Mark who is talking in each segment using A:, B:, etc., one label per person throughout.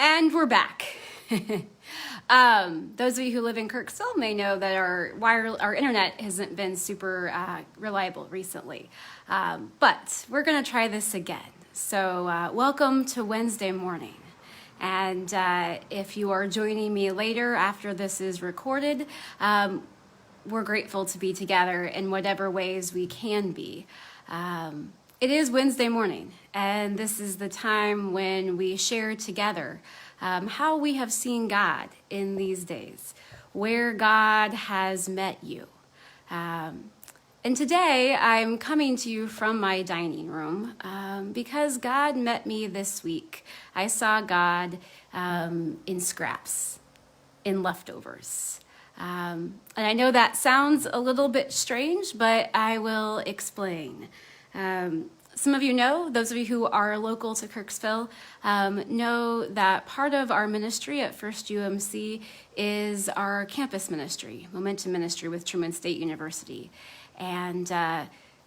A: And we're back. Those of you who live in Kirksville may know that our internet hasn't been super reliable recently, but we're going to try this again. So welcome to Wednesday morning. And if you are joining me later after this is recorded, we're grateful to be together in whatever ways we can be. It is Wednesday morning, and this is the time when we share together how we have seen God in these days, where God has met you. And today I'm coming to you from my dining room because God met me this week. I saw God in scraps, in leftovers. And I know that sounds a little bit strange, but I will explain. Some of you know, those of you who are local to Kirksville, know that part of our ministry at First UMC is our campus ministry, Momentum Ministry with Truman State University. And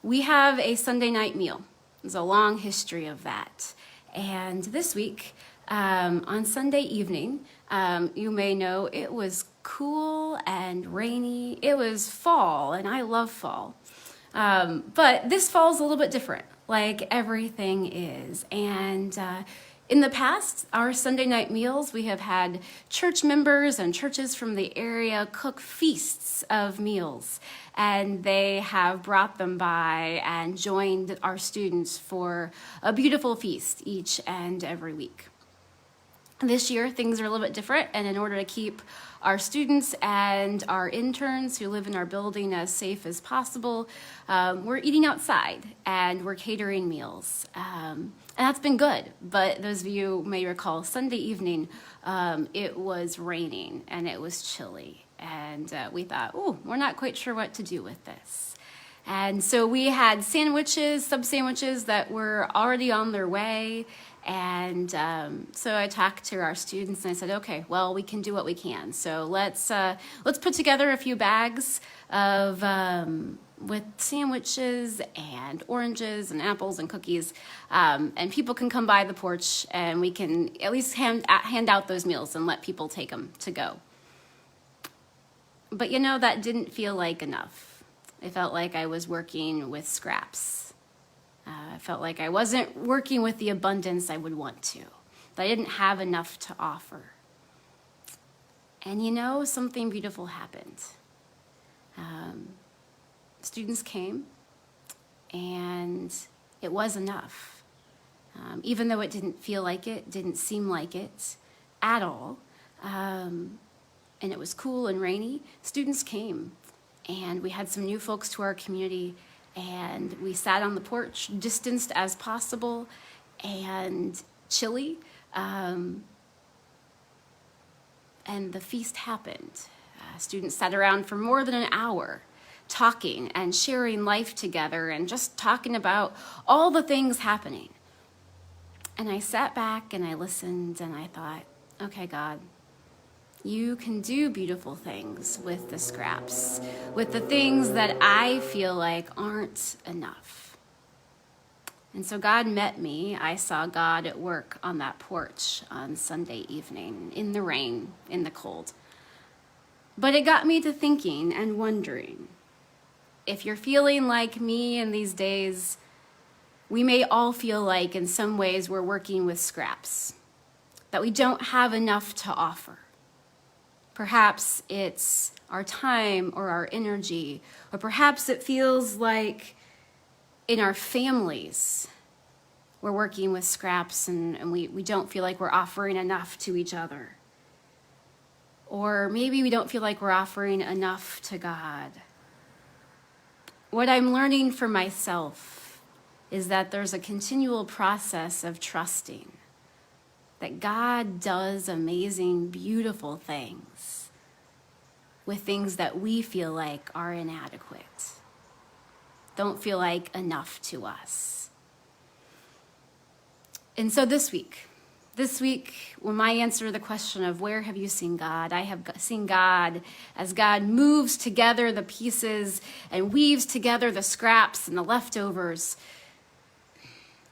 A: we have a Sunday night meal. There's a long history of that. And this week, on Sunday evening, you may know it was cool and rainy. It was fall, and I love fall. But this fall's a little bit different, like everything is. And in the past, our Sunday night meals, we have had church members and churches from the area cook feasts of meals. And they have brought them by and joined our students for a beautiful feast each and every week. This year, things are a little bit different, and in order to keep our students and our interns who live in our building as safe as possible, we're eating outside and we're catering meals. And that's been good, but those of you may recall Sunday evening, it was raining and it was chilly, and we thought, oh, we're not quite sure what to do with this. And so we had sandwiches, sub-sandwiches that were already on their way. And so I talked to our students and I said, okay, well, we can do what we can. So let's put together a few bags of with sandwiches and oranges and apples and cookies, and people can come by the porch and we can at least hand out those meals and let people take them to go. But you know, that didn't feel like enough. I felt like I was working with scraps. I felt like I wasn't working with the abundance I would want to, that I didn't have enough to offer. And you know, something beautiful happened. Students came, and it was enough. Even though it didn't feel like it, didn't seem like it at all, and it was cool and rainy, students came, and we had some new folks to our community. And we sat on the porch, distanced as possible, and chilly. And the feast happened. Students sat around for more than an hour, talking and sharing life together and just talking about all the things happening. And I sat back and I listened and I thought, okay, God, you can do beautiful things with the scraps, with the things that I feel like aren't enough. And so God met me. I saw God at work on that porch on Sunday evening, in the rain, in the cold. But it got me to thinking and wondering, if you're feeling like me in these days, we may all feel like in some ways we're working with scraps, that we don't have enough to offer. Perhaps it's our time or our energy, or perhaps it feels like in our families we're working with scraps and we don't feel like we're offering enough to each other. Or maybe we don't feel like we're offering enough to God. What I'm learning for myself is that there's a continual process of trusting that God does amazing, beautiful things with things that we feel like are inadequate, don't feel like enough to us. And so this week, when my answer to the question of where have you seen God, I have seen God as God moves together the pieces and weaves together the scraps and the leftovers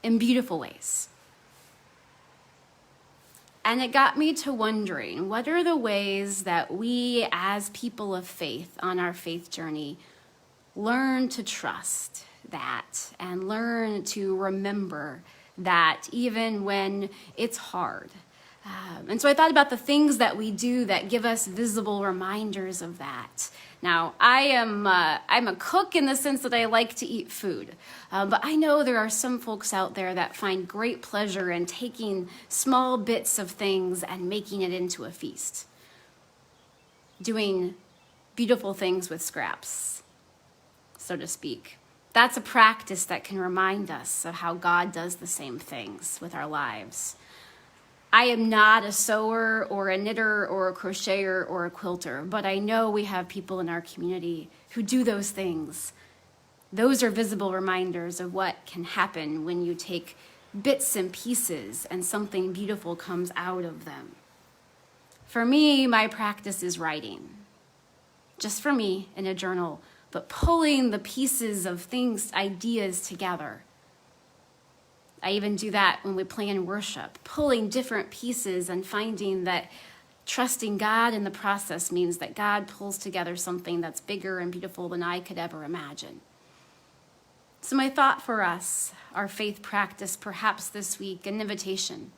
A: in beautiful ways. And it got me to wondering, what are the ways that we as people of faith on our faith journey learn to trust that and learn to remember that even when it's hard? And so I thought about the things that we do that give us visible reminders of that. Now, I'm a cook in the sense that I like to eat food, but I know there are some folks out there that find great pleasure in taking small bits of things and making it into a feast, doing beautiful things with scraps, so to speak. That's a practice that can remind us of how God does the same things with our lives. I am not a sewer or a knitter or a crocheter or a quilter, but I know we have people in our community who do those things. Those are visible reminders of what can happen when you take bits and pieces and something beautiful comes out of them. For me, my practice is writing. Just for me in a journal, but pulling the pieces of things, ideas together. I even do that when we plan worship, pulling different pieces and finding that trusting God in the process means that God pulls together something that's bigger and beautiful than I could ever imagine. So my thought for us, our faith practice perhaps this week, an invitation,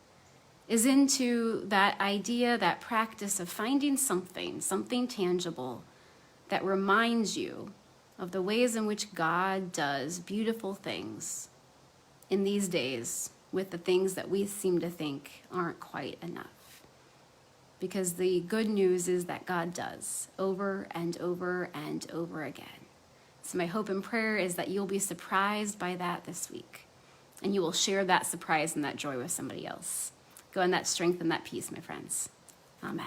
A: is into that idea, that practice of finding something tangible that reminds you of the ways in which God does beautiful things in these days with the things that we seem to think aren't quite enough. Because the good news is that God does over and over and over again. So my hope and prayer is that you'll be surprised by that this week, and you will share that surprise and that joy with somebody else. Go in that strength and that peace, my friends. Amen.